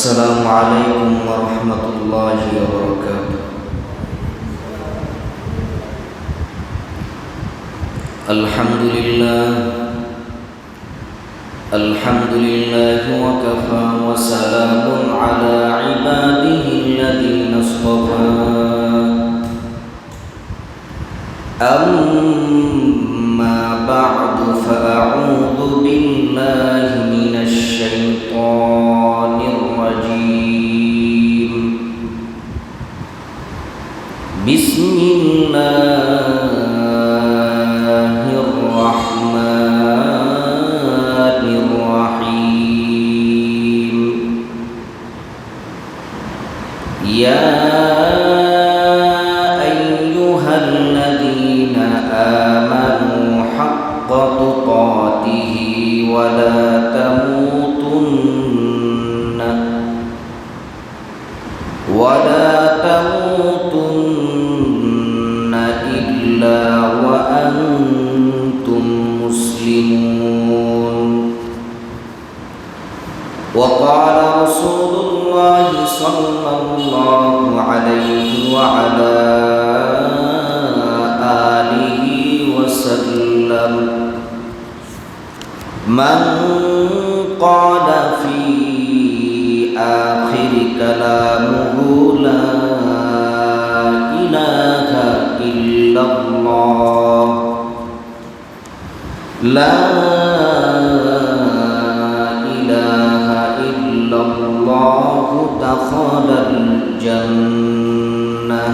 السلام عليكم ورحمة الله وبركاته. الحمد لله وكفى وسلام على عباده الذين اصطفى. أما بعد فأعوذ بالله من الشيطان الرجيم. بسم الله الرحمن الرحيم. يا أيها الذين آمنوا حق تقاته ولا تموتن إلا وأنتم مسلمون. وقال رسول الله صلى الله عليه وعلى آله وسلم: من قال في آخر كلامه لا إله إلا الله لا إله إلا الله دخل الجنة،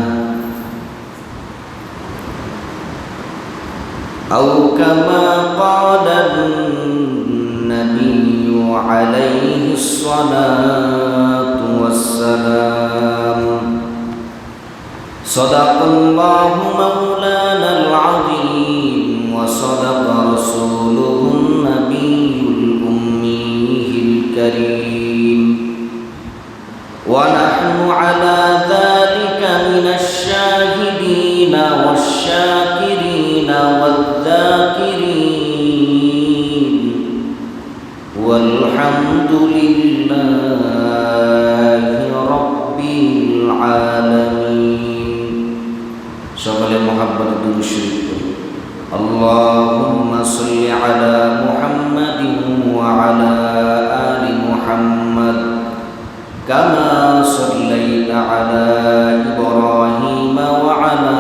أو كما قال النبي عليه الصلاة والسلام. صدق الله مولانا العظيم وصدق رسوله النبي الأمي الكريم، ونحن على ذلك من الشاهدين والشاكرين والذاكرين، والحمد لله رب العالمين. সকলে মুহাব্বত দুরূদ শরীফ পড়ি। আল্লাহুম্মা সাল্লি আলা মুহাম্মাদিন ওয়া আলা আলি মুহাম্মাদ কামা সাল্লাইতা আলা ইব্রাহিম ওয়া আলা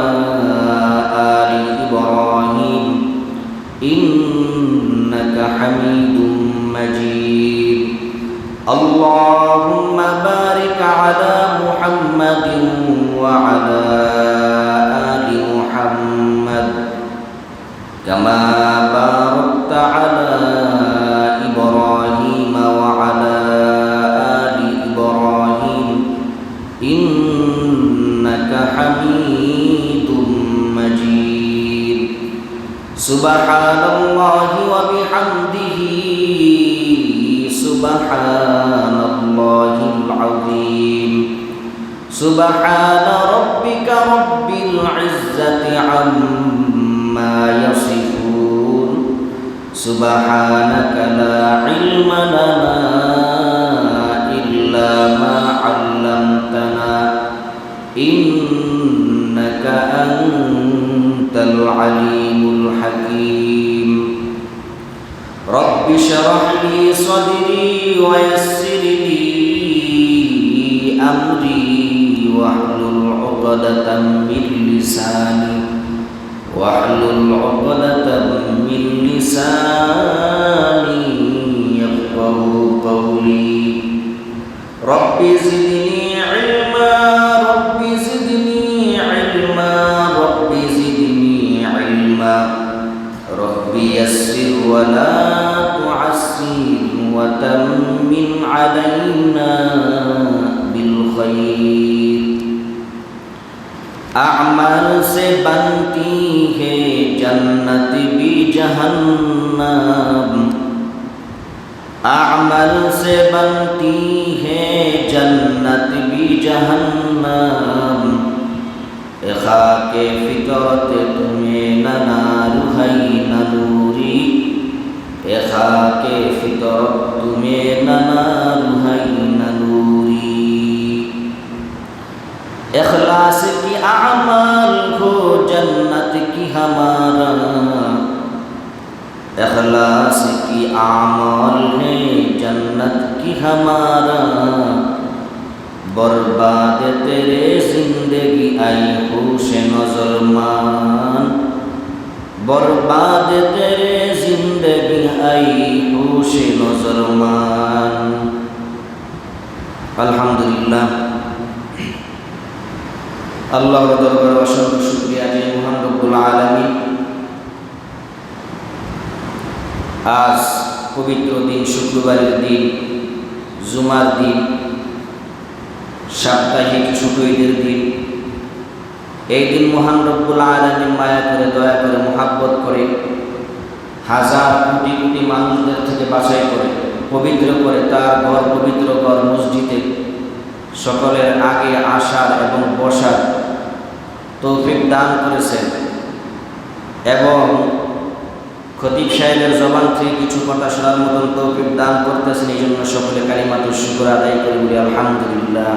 আলি ইব্রাহিম ইন্নাকা হামিদুম মাজিদ। আল্লাহুম্মা বারিক আলা মুহাম্মাদিন ওয়া আলা আলি মুহাম্মাদ কামা বারাকতা আলা ইব্রাহিম ওয়া আলা আলি ইব্রাহিম ইন্নাকা হামিদুম মাজিদ। সুবহানাল্লাহি ওয়া বিহামদিহি সুবহানাল্লাহিল আযীম। সুবহানা রাব্বিকা রাব্বিল ইজ্জাতি আম্মা ইয়াসিফুন। সুবহানাকা লা ইলমা লানা ইল্লা মা 'আল্লামতানা ইন্নাকা আনতাল আলীমুল হাকীম। রব্বি শরহ লি সদরি ওয়া ইয়াসসির লি আমরি واحلل عقدة من لساني يفقهوا قولي. رب زدني علما رب زدني علما رب زدني علما رب يسر ولا تعسر وتمم علينا بالخير. अमल से बनती है जन्नत भी जहन्नम, अमल से बनती है जन्नत भी जहन्नम। खाके फितरत तुम्हें नार है नूरी, खाके फितरत तुम्हें नार है नूरी। इखलास की आमाल हो जन्नत की हमारा, इखलास की आमाल है जन्नत की हमारा, बर्बाद तेरे जिंदगी आई होश नजर मान, बर्बाद तेरे जिंदगी आई होश नजर मान। अल्हम्दुलिल्लाह, আল্লাহর দরবারে অসংখ্য শুকরিয়া যে মহান রব্বুল আলামিন আজ পবিত্র দিন, শুক্রবারের দিন, জুমার দিন, সাপ্তাহিক ছোট ঈদের দিন, এই দিন মহান রব্বুল আলামিন মায়া করে, দয়া করে, মুহাব্বত করে হাজার কোটি কোটি মানুষদের থেকে বাছাই করে পবিত্র করে তার ঘর, পবিত্র ঘর মসজিদে সকলের আগে আসার এবং বসার তৌফিক দান করেছেন এবং খতিব সাহেবের জবান থেকে কিছু কথা শোনার মতন তৌফিক দান করতেছেন। এই জন্য সকলে কালিমাতুশ শুকর আদায় করে বলি আলহামদুলিল্লাহ।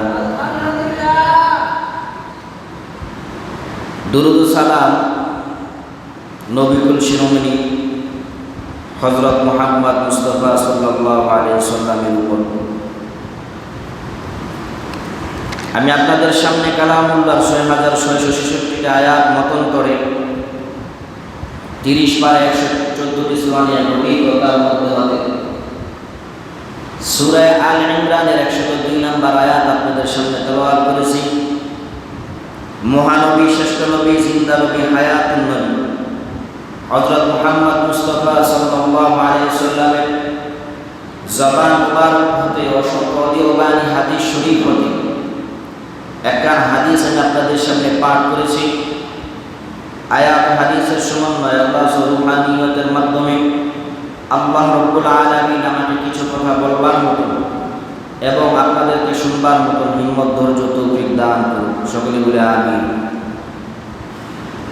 দুরূদ ও সালাম নবীকুল শিরোমণি হযরত মুহাম্মদ মুস্তাফা সাল্লাল্লাহু আলাইহি ওয়াসাল্লামের উপর। আমি আপনাদের সামনে কালামুল্লাহর 6666টি আয়াত মতন করে 30 পারা 114টি সূরা নিয়ে তার মধ্যে হতে সূরা আল ইমরানের 102 নম্বর আয়াত আপনাদের সামনে তেলাওয়াত করেছি। মহানবী, শ্রেষ্ঠ নবী, জিন্দা নবী, হায়াতুন নবী হযরত মুহাম্মদ মুস্তাফা সাল্লাল্লাহু আলাইহি ওয়াসাল্লামের জবান মুবারক হতে অসংখ্য অডিও বাণী, হাদিস শরীফ হতে একটা হাদিস আমি আপনাদের সামনে পাঠ করেছি। আয়াত হাদিসের সমন্বয় আল্লাহ রূহানিয়তের মাধ্যমে আল্লাহ রব্বুল আলামিন আমাকে কিছু কথা বলবার মতো এবং আপনাদেরকে শুনবার মতো হিম্মত, ধৈর্য, তৌফিক দান করুন। সকলে বলে আমিন।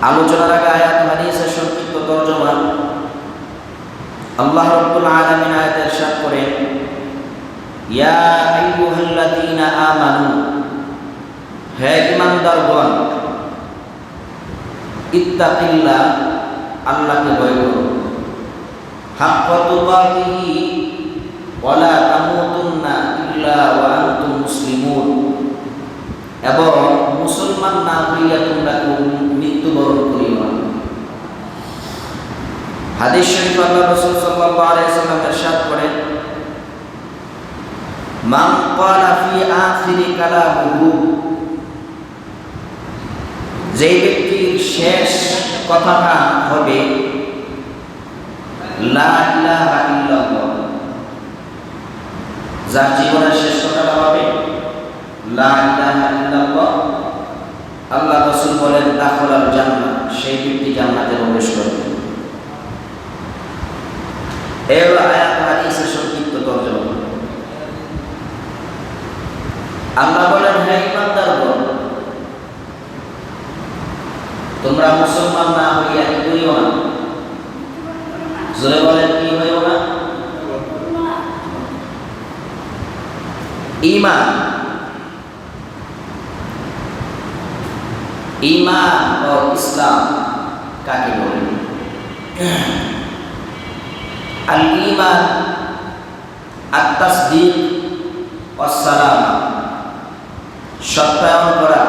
আলোচনার আগে আয়াত হাদিসের সংক্ষিপ্ত তরজমা। আল্লাহ রব্বুল আলামিন আয়াতে ইরশাদ করেন, ইয়া আইয়ুহাল্লাযীনা আমানু, হে ঈমানদারগণ, ইত্তাকিল্লাহ, আল্লাহকে ভয় করো, হাক্কা তুকাতিহি ওয়া লা তামুতুন্না ইল্লা ওয়া আনতুম মুসলিমুন, এবং মুসলমান না হইয়া তোমরা মৃত্যুবরণ করিও না। হাদিস শরীফ আল্লাহ রাসূল সাল্লাল্লাহু আলাইহি ওয়াসাল্লাম ইরশাদ করেন, মান ক্বালা ফি আখিরি কালামিহি, যে ব্যক্তির শেষ কথাটা হবে লা ইলাহা ইল্লাল্লাহ, যার জীবনের শেষ কথাটা হবে লা ইলাহা ইল্লাল্লাহ, আল্লাহ রাসূল বলেন দাখালাল জান্নাহ, সেই ব্যক্তি জান্নাতে প্রবেশ করবে। এই আয়াত হাদিসের সংক্ষিপ্ত তরজমা। আল্লাহ বলেন, হে ঈমানদারগণ, তোমরা মুসলমান না হইয়া কি করিও না? জোরে বলেন, কি হইও না? ঈমান। ঈমান ও ইসলাম কাকে বলে? আল ঈমান আত-তাসদীক ওয়াস সালাম, সত্যায়ন করা,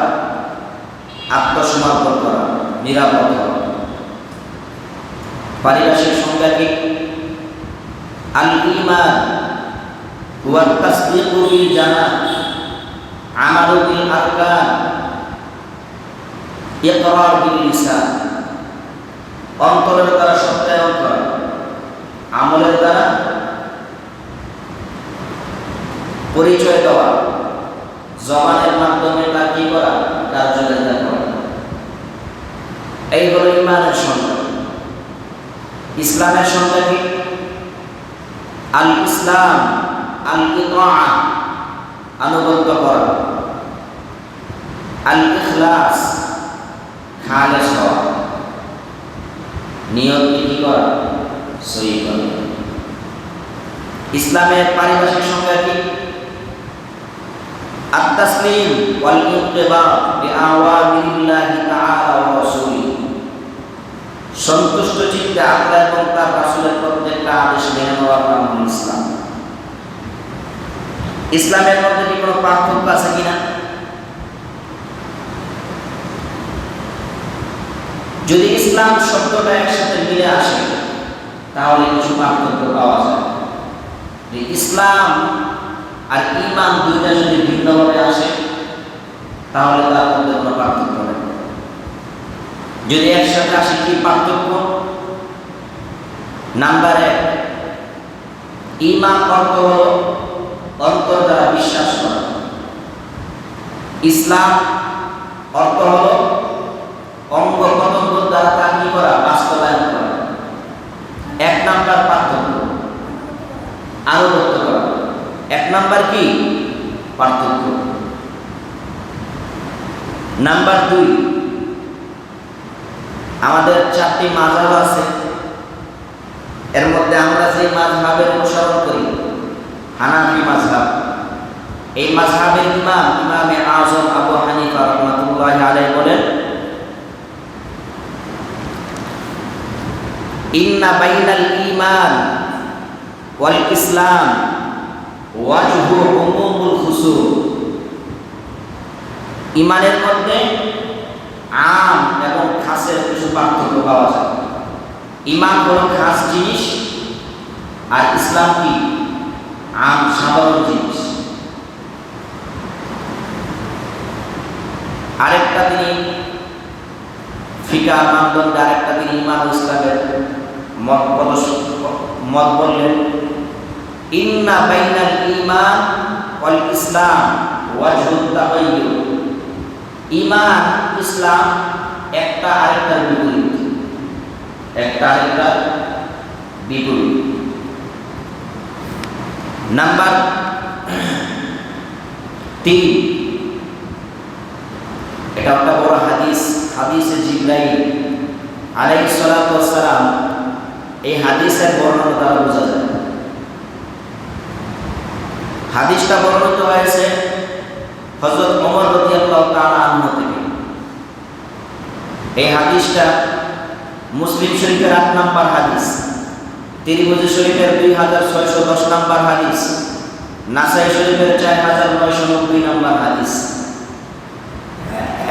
আত্মসমর্পণ করা, নিরাপদ হওয়া। পারিভাষিক সংজ্ঞা কি? আল ঈমান হুয়া তাসদীকু বিল জানান, আমালু বিল আরকান, ইকরার বিল লিসান, অন্তরের দ্বারা সত্যায়ন করা, আমলের দ্বারা পরিচয় দেওয়া, জবানের মাধ্যমে তা কি করা? কার্যকারিতা করা। এই হলো ঈমানের সংজ্ঞা। ইসলামের সংজ্ঞা কি? আল ইসলাম আল ইতাআ, আনুগত্য করা, আল ইখলাস, খালেস হওয়া, নিয়ত কি করা? সহিহ করা। ইসলামের পারিভাষিক সংজ্ঞা কি? আত-তাসলিম ওয়াল ইনকিবা বিআওয়ামিরিল্লাহি তাআলা ওয়া রাসূলিহি, সন্তুষ্ট চিত্তে আল্লাহ এবং তার রাসূলের প্রত্যেকটা আদেশ মেনে নেওয়ার নাম হলো ইসলাম। ইসলামের মধ্যে কি কোনো পার্থক্য আছে কিনা? যদি ইসলাম শব্দটা একসাথে মিলে আসে তাহলে কিছু পার্থক্য পাওয়া যায়। যে ইসলাম আর ঈমান দুইটা যদি ভিন্নভাবে আসে তাহলে তার মধ্যে কোনো পার্থক্য নেই। যদি একসাথে আসে কি পার্থক্য? নাম্বার 1, ঈমান অর্থ হলো অন্তর দ্বারা বিশ্বাস করা, ইসলাম অর্থ হলো অঙ্গ প্রত্যঙ্গ দ্বারা তা কি করা? বাস্তবায়ন করা। 1 নাম্বার পার্থক্য আরো করতে করা। 1 নাম্বার কি পার্থক্য। নাম্বার 2, আমাদের 4টি মাযহাব আছে, এর মধ্যে আমরা যে মাযহাবের অনুসরণ করি হানাফি মাযহাব। এই মাযহাবের ইমামে আযম আবু হানিফা রাহমাতুল্লাহি আলাইহি বলেন, ইন্না বাইনাল ঈমান ওয়াল ইসলাম ওয়াজহু উমুমুল খুসুম। ঈমানের মধ্যে আম এবং খাসের কিছু পার্থক্য পাওয়া যায়। ঈমান হলো খাস জিনিস আর ইসলাম কি আম সাধারণ জিনিস। আরেকটা তিনি ফিকাহ মানদণ্ডে আরেকটা তিনি ঈমান ও ইসলামের মত বললেন, ইন্না বাইনাল ঈমান ওয়াল ইসলাম ওয়াজহুত তাগায়্যুর। ঈমান ইসলাম একটা আরেকটার বিপরীত, একটা আরেকটার বিপরীত। নাম্বার 3, এটা একটা বড় হাদিস, হাদিসে জিবরাইল আলাইহিস সালাতু ওয়াস সালাম। এই হাদিসের বর্ণনা দ্বারা বোঝা যায়। হাদিসটা বর্ণিত হয়েছে হযরত ওমর রাদিয়াল্লাহু তাআলা আনহু থেকে। এই হাদিসটা মুসলিম শরীফের 8 নম্বর হাদিস, তিরমিজি শরীফের 2610 নম্বর হাদিস, নাসাই শরীফের 4990 নম্বর হাদিস।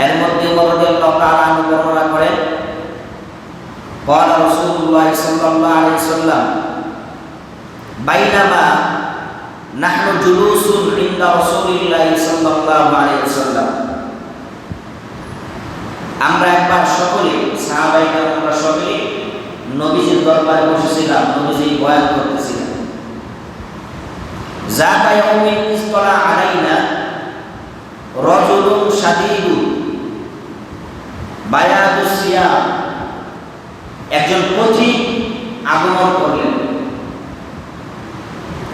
এর মধ্যে ওমর রাদিয়াল্লাহু তাআলা আনহু বর্ণনা করেন, قال رسول الله صلى الله عليه وسلم بينما نحن جلوس عند رسول الله صلى الله عليه وسلم। আমরা একবার সকলে সাহাবায়ে কেরামরা সকলে নবীজির দরবারে বসেছিলাম, নবীজি বয়ান করতেছিলেন। যাতা ইয়াউমিন ইসতালা আলাইনা রাজুলুন শাদীদু বায়াদুস সিয়াব। একজন পথিক আগমন করলেন,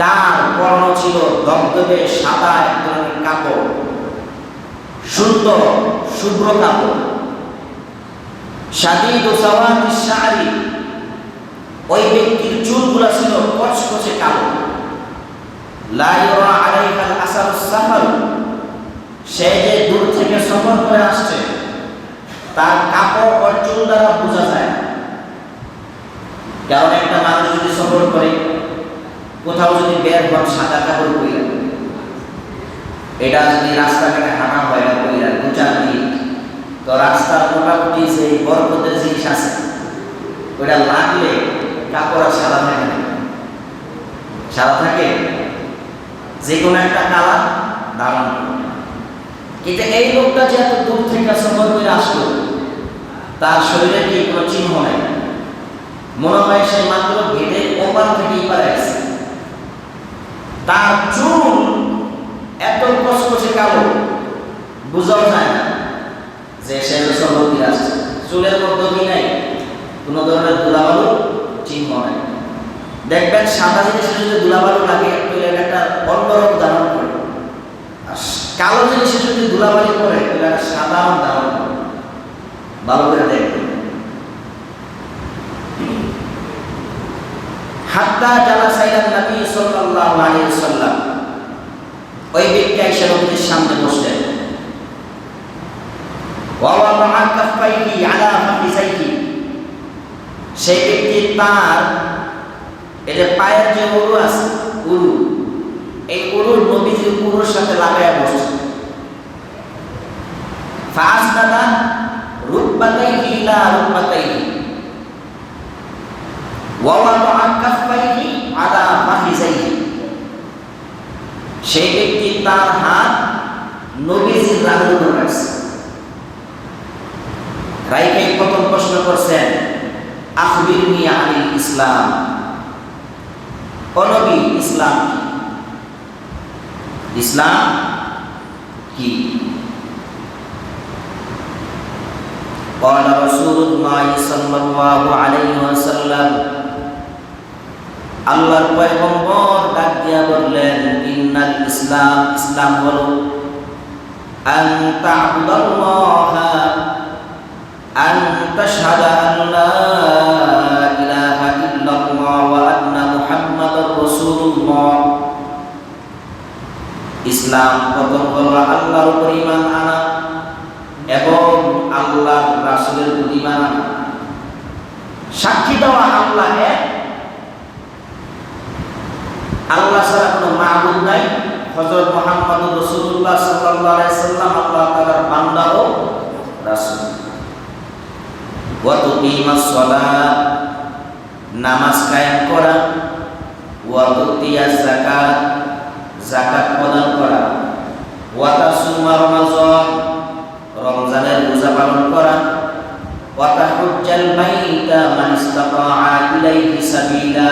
তার পরনে ছিল দবদবে সাদা এক ধরনের কাপড়, সুন্দর শুভ্র কাপড়। শাদীদু সাওয়াদিস শা'রি, ওই ব্যক্তির চুলগুলো ছিল কচকচে কালো। লা ইউরা আলাইহাল আসারুস সাফার, সে যে দূর থেকে সফর করে আসছে তার কাপড় ও চুল দ্বারা বোঝা যায়। কারণ একটা মানুষ যদি সফর করে কোথাও যদি বের হন সাদা কাপড় পরে, এটা যদি রাস্তাঘাটে হাঁটা হয় না পরে 2-4 দিন, তো রাস্তার মোটামুটি যে বরকতের জিনিস আছে ওটা লাগলে কাপড় আর সাদা থাকে না, সাদা থাকে যে কোনো একটা কালার ধারণ করে। কিন্তু এই লোকটা যে এত দূর থেকে সফর করে আসলো, তার শরীরে কি কোনো চিহ্ন নাই, মনে হয় সে মাত্র গেটের ওপার থেকে এপারে আসছে। তার চুল এত কচকচে কালো, বোঝাও যায় না যে সে সফর করে আসছে। চুলের মধ্যে কি নাই, কোনো ধরনের ধুলাবালু চিহ্ন নাই। দেখবেন সাদা জিনিসে যদি ধুলাবালু লাগে তাহলে এটা একটা অন্যরকম ধারণ করে, আর কালো জিনিসে যদি ধুলাবালি করে তাহলে একটা সাধারণ ধারণ করে। ভালো করে দেখবেন। হাত্তা জালাসা ইলা নবী সাল্লাল্লাহু আলাইহি ওয়াসাল্লাম, ওই ব্যক্তি আয়েশা নবীর সামনে কাফাইহি আলা ফাখিজাইহি, সেই ব্যক্তি তার এই যে পায়ের যে উরু আছে, উরু, এই উরু নবীজির উরুর সাথে লাগায়া বসছে। ফাসদাদা রুকবাতাইহি ইলা রুকবাতাইহি ওয়া ওয়াদাআ কাফাইহি আলা ফাখিজাইহি, সেই ব্যক্তি তার হাত নবীজির রানের উপর রাখছে। রাইকে প্রথম প্রশ্ন করছেন, আখবিরনি আনিল ইসলাম, ও নবী ইসলাম কি? ইসলাম কি? قال رسول الله صلى الله عليه وسلم, আল্লাহর পয়গম্বর ডাক দিয়া বললেন, ইন্নাল ইসলাম, ইসলাম হলো আন তা'বুদাল্লাহা, আন তাশহাদা আন লা ইলাহা ইল্লাল্লাহ ওয়া আন্না মুহাম্মাদার রাসূলুল্লাহ। ইসলাম প্রথম হলো আল্লাহর উপর ঈমান আনা এবং আল্লাহর রাসূলের উপর ঈমান আনা, সাক্ষী দেওয়া আল্লাহ এক, আল্লাহ ছাড়া কোনো মাবুদ নাই, হযরত মুহাম্মদুর রাসূলুল্লাহ সাল্লাল্লাহু আলাইহি সাল্লাম আল্লাহ তাআলার বান্দা ও রাসূল। ওয়া তুকিমাস সালাত, নামাজ কায়েম করা, ওয়া তুতিয়াজ যাকাত, যাকাত প্রদান করা, ওয়া তাসুমা রমাজান, রমজানের রোজা পালন করা, ওয়া তাহুজ্জাল বাইতা মান ইসতাতাআ ইলাইহি সাবিলা,